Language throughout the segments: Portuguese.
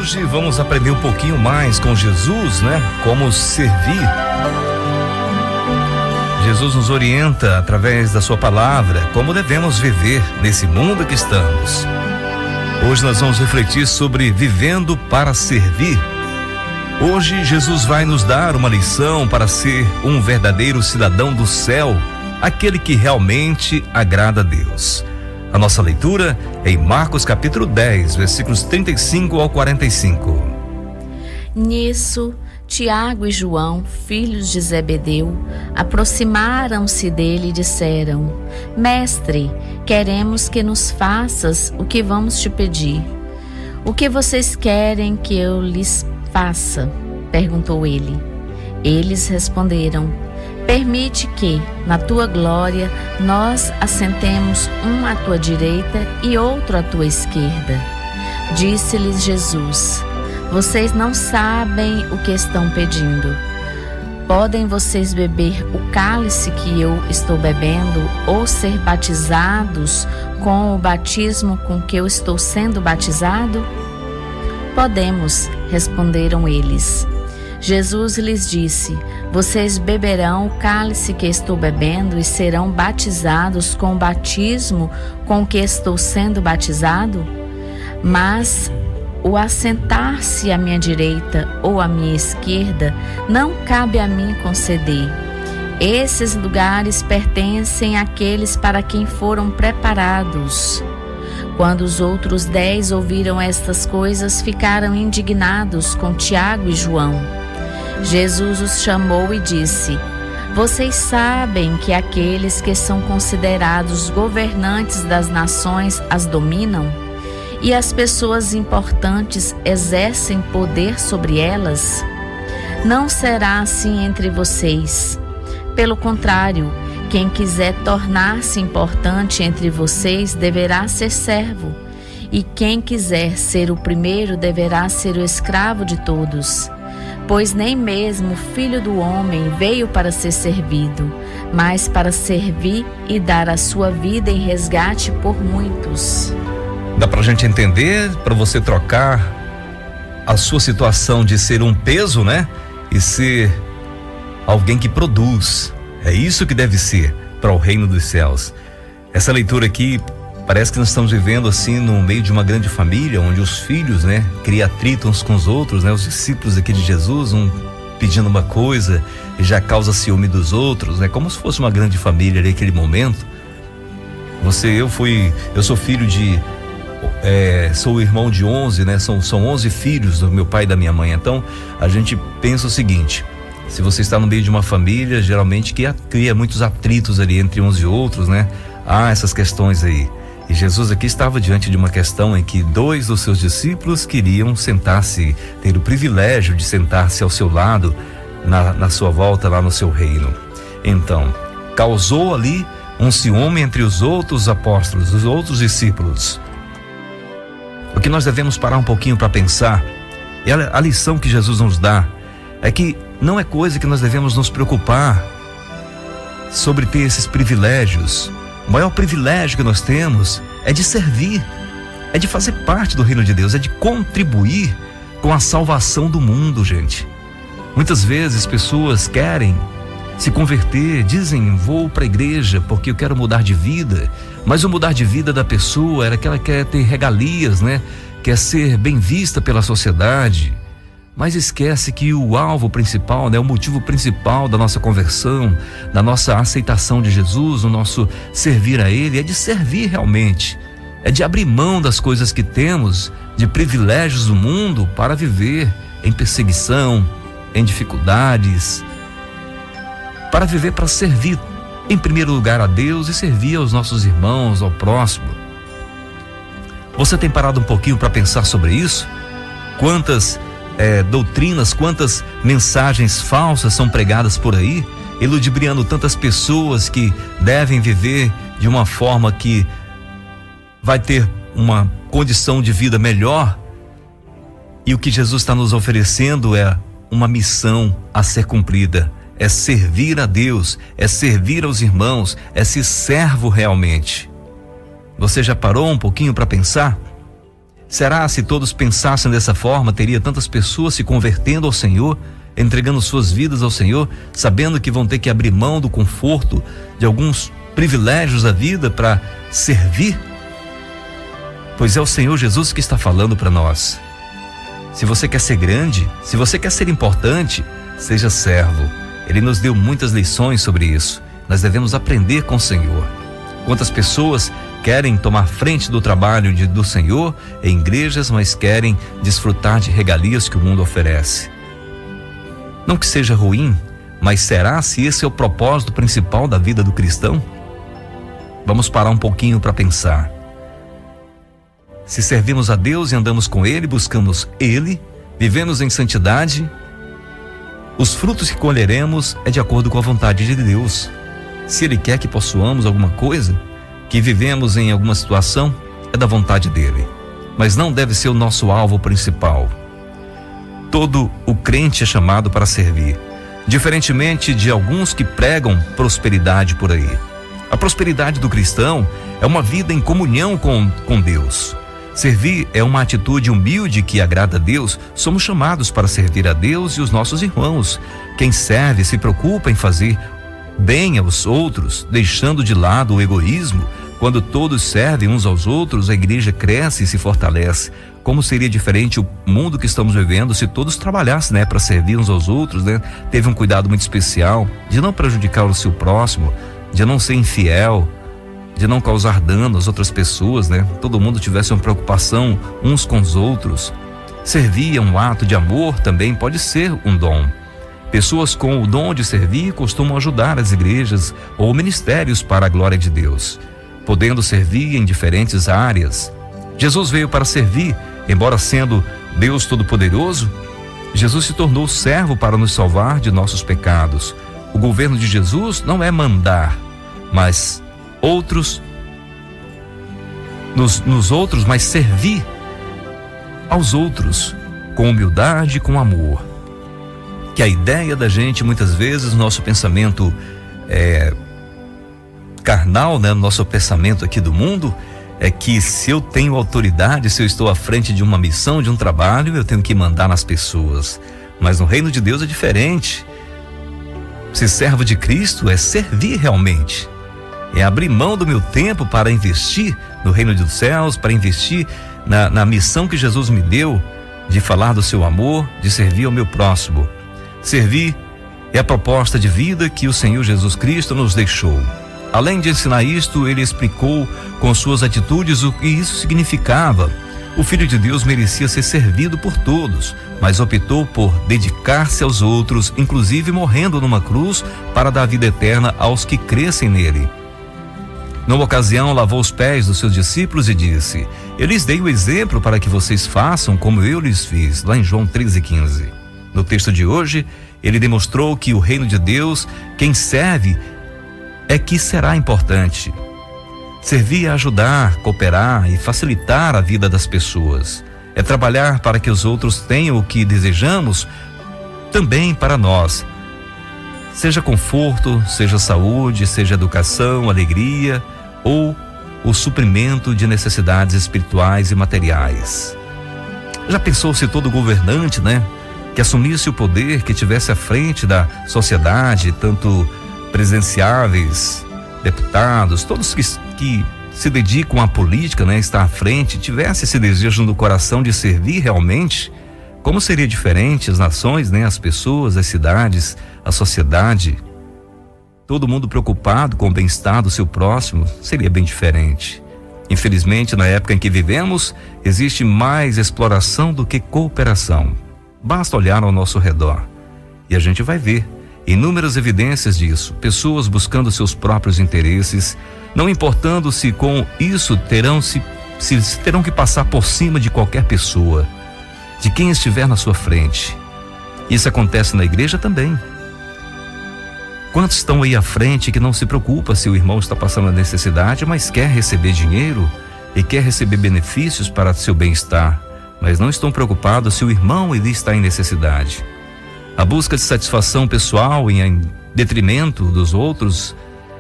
hoje vamos aprender um pouquinho mais com Jesus, né? Como servir. Jesus nos orienta através da sua palavra como devemos viver nesse mundo que estamos. Hoje nós vamos refletir sobre vivendo para servir. Hoje Jesus vai nos dar uma lição para ser um verdadeiro cidadão do céu, aquele que realmente agrada a Deus. A nossa leitura é em Marcos capítulo 10, versículos 35 ao 45. Nisso, Tiago e João, filhos de Zebedeu, aproximaram-se dele e disseram: Mestre, queremos que nos faças o que vamos te pedir. O que vocês querem que eu lhes faça? Perguntou ele. Eles responderam: Permite que, na tua glória, nós assentemos um à tua direita e outro à tua esquerda. Disse-lhes Jesus: Vocês não sabem o que estão pedindo. Podem vocês beber o cálice que eu estou bebendo ou ser batizados com o batismo com que eu estou sendo batizado? Podemos, responderam eles. Jesus lhes disse: Vocês beberão o cálice que estou bebendo e serão batizados com o batismo com que estou sendo batizado? Mas o assentar-se à minha direita ou à minha esquerda não cabe a mim conceder. Esses lugares pertencem àqueles para quem foram preparados. Quando os outros 10 ouviram estas coisas, ficaram indignados com Tiago e João. Jesus os chamou e disse: Vocês sabem que aqueles que são considerados governantes das nações as dominam, e as pessoas importantes exercem poder sobre elas? Não será assim entre vocês. Pelo contrário, quem quiser tornar-se importante entre vocês deverá ser servo, e quem quiser ser o primeiro deverá ser o escravo de todos. Pois nem mesmo o Filho do Homem veio para ser servido, mas para servir e dar a sua vida em resgate por muitos. Dá pra gente entender, para você trocar a sua situação de ser um peso, né? E ser alguém que produz. É isso que deve ser para o reino dos céus. Essa leitura aqui parece que nós estamos vivendo assim no meio de uma grande família, onde os filhos, né, criam atrito uns com os outros, né? Os discípulos aqui de Jesus, um pedindo uma coisa e já causa ciúme dos outros, né? Como se fosse uma grande família ali naquele momento. Eu sou filho de sou irmão de 11, né? São 11 filhos do meu pai e da minha mãe. Então a gente pensa o seguinte: se você está no meio de uma família, geralmente que cria muitos atritos ali entre uns e outros, né? Há essas questões aí. E Jesus aqui estava diante de uma questão em que 2 dos seus discípulos queriam sentar-se, ter o privilégio de sentar-se ao seu lado, na sua volta lá no seu reino. Então, causou ali um ciúme entre os outros apóstolos, os outros discípulos. O que nós devemos parar um pouquinho para pensar, e a lição que Jesus nos dá, é que não é coisa que nós devemos nos preocupar sobre ter esses privilégios. O maior privilégio que nós temos é de servir, é de fazer parte do reino de Deus, é de contribuir com a salvação do mundo, gente. Muitas vezes pessoas querem se converter, dizem: vou para a igreja porque eu quero mudar de vida. Mas o mudar de vida da pessoa era que ela quer ter regalias, né? Quer ser bem vista pela sociedade. Mas esquece que o alvo principal, né, o motivo principal da nossa conversão, da nossa aceitação de Jesus, o nosso servir a Ele, é de servir realmente. É de abrir mão das coisas que temos, de privilégios do mundo, para viver em perseguição, em dificuldades, para viver para servir, em primeiro lugar, a Deus e servir aos nossos irmãos, ao próximo. Você tem parado um pouquinho para pensar sobre isso? Quantas doutrinas, quantas mensagens falsas são pregadas por aí, eludibriando tantas pessoas que devem viver de uma forma que vai ter uma condição de vida melhor. E o que Jesus está nos oferecendo é uma missão a ser cumprida, é servir a Deus, é servir aos irmãos, é ser servo realmente. Você já parou um pouquinho para pensar? Será se todos pensassem dessa forma, teria tantas pessoas se convertendo ao Senhor, entregando suas vidas ao Senhor, sabendo que vão ter que abrir mão do conforto, de alguns privilégios da vida para servir? Pois é o Senhor Jesus que está falando para nós. Se você quer ser grande, se você quer ser importante, seja servo. Ele nos deu muitas lições sobre isso. Nós devemos aprender com o Senhor. Quantas pessoas querem tomar frente do trabalho do Senhor em igrejas, mas querem desfrutar de regalias que o mundo oferece. Não que seja ruim, mas será se esse é o propósito principal da vida do cristão? Vamos parar um pouquinho para pensar. Se servimos a Deus e andamos com Ele, buscamos Ele, vivemos em santidade, os frutos que colheremos é de acordo com a vontade de Deus. Se Ele quer que possuamos alguma coisa, que vivemos em alguma situação, é da vontade dEle, mas não deve ser o nosso alvo principal. Todo o crente é chamado para servir, diferentemente de alguns que pregam prosperidade por aí. A prosperidade do cristão é uma vida em comunhão com Deus. Servir é uma atitude humilde que agrada a Deus. Somos chamados para servir a Deus e os nossos irmãos. Quem serve se preocupa em fazer bem aos outros, deixando de lado o egoísmo. Quando todos servem uns aos outros, a igreja cresce e se fortalece. Como seria diferente o mundo que estamos vivendo se todos trabalhassem, para servir uns aos outros, Teve um cuidado muito especial de não prejudicar o seu próximo, de não ser infiel, de não causar dano às outras pessoas, Todo mundo tivesse uma preocupação uns com os outros. Servir é um ato de amor, também pode ser um dom. Pessoas com o dom de servir costumam ajudar as igrejas ou ministérios para a glória de Deus, podendo servir em diferentes áreas. Jesus veio para servir, embora sendo Deus Todo-Poderoso, Jesus se tornou servo para nos salvar de nossos pecados. O governo de Jesus não é mandar, mas nos outros, mas servir aos outros com humildade e com amor. Que a ideia da gente, muitas vezes, nosso pensamento carnal, nosso pensamento aqui do mundo, é que se eu tenho autoridade, se eu estou à frente de uma missão, de um trabalho, eu tenho que mandar nas pessoas. Mas no reino de Deus é diferente. Ser servo de Cristo é servir realmente. É abrir mão do meu tempo para investir no reino dos céus, para investir na missão que Jesus me deu, de falar do seu amor, de servir ao meu próximo. Servir é a proposta de vida que o Senhor Jesus Cristo nos deixou. Além de ensinar isto, ele explicou com suas atitudes o que isso significava. O Filho de Deus merecia ser servido por todos, mas optou por dedicar-se aos outros, inclusive morrendo numa cruz para dar vida eterna aos que crescem nele. Numa ocasião, lavou os pés dos seus discípulos e disse: eu lhes dei o exemplo para que vocês façam como eu lhes fiz, lá em João 13,15. No texto de hoje, ele demonstrou que o reino de Deus, quem serve, é que será importante. Servir é ajudar, cooperar e facilitar a vida das pessoas. É trabalhar para que os outros tenham o que desejamos também para nós. Seja conforto, seja saúde, seja educação, alegria ou o suprimento de necessidades espirituais e materiais. Já pensou se todo governante, que assumisse o poder, que tivesse à frente da sociedade, tanto presidenciáveis, deputados, todos que se dedicam à política, estar à frente, tivesse esse desejo no coração de servir realmente, como seria diferente as nações, as pessoas, as cidades, a sociedade? Todo mundo preocupado com o bem-estar do seu próximo, seria bem diferente. Infelizmente, na época em que vivemos, existe mais exploração do que cooperação. Basta olhar ao nosso redor e a gente vai ver inúmeras evidências disso. Pessoas buscando seus próprios interesses, não importando se com isso terão que passar por cima de qualquer pessoa, de quem estiver na sua frente. Isso acontece na igreja também. Quantos estão aí à frente que não se preocupa se o irmão está passando a necessidade, mas quer receber dinheiro e quer receber benefícios para seu bem-estar, mas não estão preocupados se o irmão ele está em necessidade. A busca de satisfação pessoal em detrimento dos outros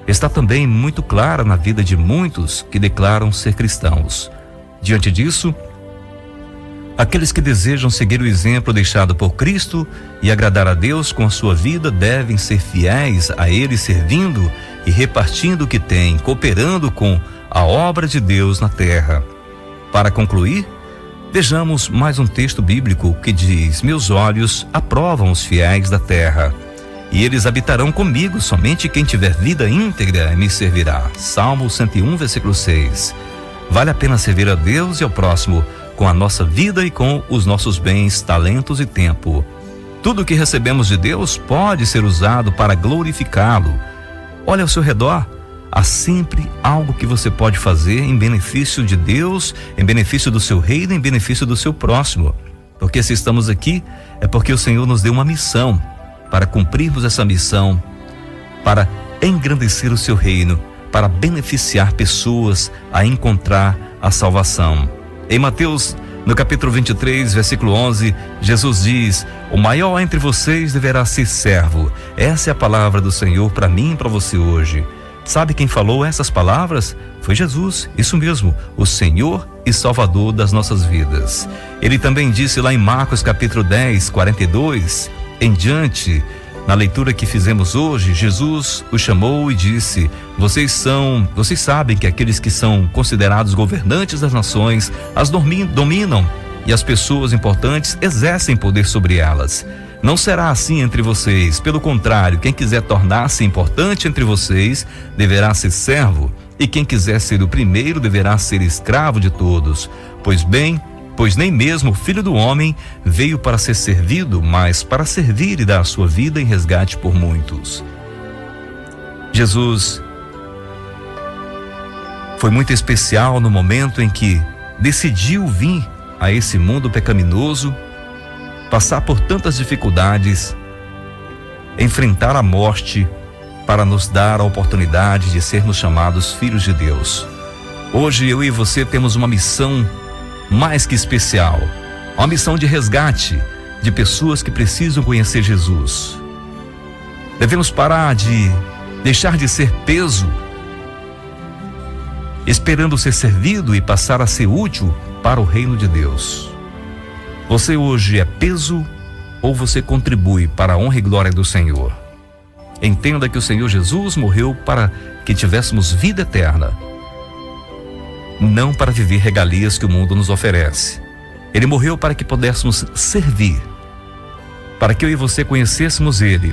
está também muito clara na vida de muitos que declaram ser cristãos. Diante disso, Aqueles que desejam seguir o exemplo deixado por Cristo e agradar a Deus com a sua vida devem ser fiéis a Ele, servindo e repartindo o que têm, cooperando com a obra de Deus na terra. Para concluir, vejamos mais um texto bíblico que diz: meus olhos aprovam os fiéis da terra, e eles habitarão comigo. Somente quem tiver vida íntegra me servirá. Salmo 101, versículo 6. Vale a pena servir a Deus e ao próximo com a nossa vida e com os nossos bens, talentos e tempo. Tudo o que recebemos de Deus pode ser usado para glorificá-lo. Olha ao seu redor, há sempre algo que você pode fazer em benefício de Deus, em benefício do seu reino, em benefício do seu próximo. Porque se estamos aqui, é porque o Senhor nos deu uma missão. Para cumprirmos essa missão, para engrandecer o seu reino, para beneficiar pessoas a encontrar a salvação. Em Mateus, no capítulo 23, versículo 11, Jesus diz: o maior entre vocês deverá ser servo. Essa é a palavra do Senhor para mim e para você hoje. Sabe quem falou essas palavras? Foi Jesus, isso mesmo, o Senhor e Salvador das nossas vidas. Ele também disse lá em Marcos capítulo 10, 42, em diante, na leitura que fizemos hoje, Jesus os chamou e disse: vocês sabem que aqueles que são considerados governantes das nações as dominam, e as pessoas importantes exercem poder sobre elas. Não será assim entre vocês. Pelo contrário, quem quiser tornar-se importante entre vocês deverá ser servo, e quem quiser ser o primeiro deverá ser escravo de todos. Pois nem mesmo o Filho do Homem veio para ser servido, mas para servir e dar a sua vida em resgate por muitos. Jesus foi muito especial no momento em que decidiu vir a esse mundo pecaminoso, passar por tantas dificuldades, enfrentar a morte para nos dar a oportunidade de sermos chamados filhos de Deus. Hoje eu e você temos uma missão mais que especial, uma missão de resgate de pessoas que precisam conhecer Jesus. Devemos parar de deixar de ser peso, esperando ser servido, e passar a ser útil para o reino de Deus. Você hoje é peso ou você contribui para a honra e glória do Senhor? Entenda que o Senhor Jesus morreu para que tivéssemos vida eterna, não para viver regalias que o mundo nos oferece. Ele morreu para que pudéssemos servir, para que eu e você conhecêssemos Ele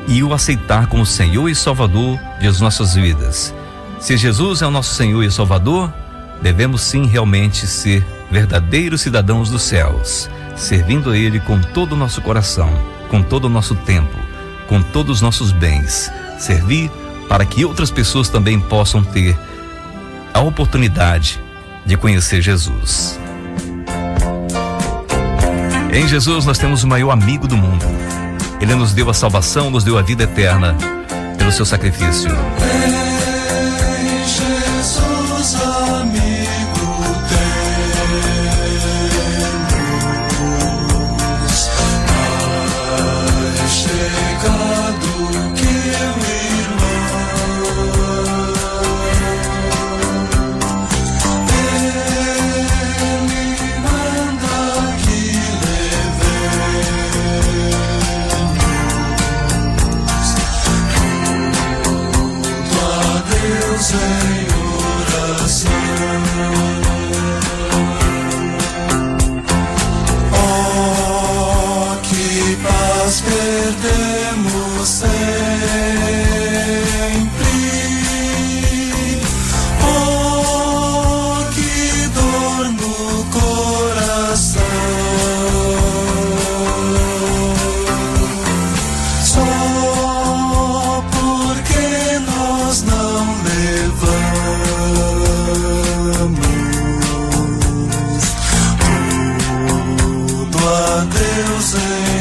e o aceitar como Senhor e Salvador de nossas vidas. Se Jesus é o nosso Senhor e Salvador, devemos sim realmente ser verdadeiros cidadãos dos céus, servindo a Ele com todo o nosso coração, com todo o nosso tempo, com todos os nossos bens. Servir para que outras pessoas também possam ter a oportunidade de conhecer Jesus. Em Jesus nós temos o maior amigo do mundo. Ele nos deu a salvação, nos deu a vida eterna pelo seu sacrifício. Em Jesus, amigo, temos mais chegado que o em oração. Oh, que paz perdemos sempre. Oh, que dor no coração. Só porque nós não levamos tudo a Deus em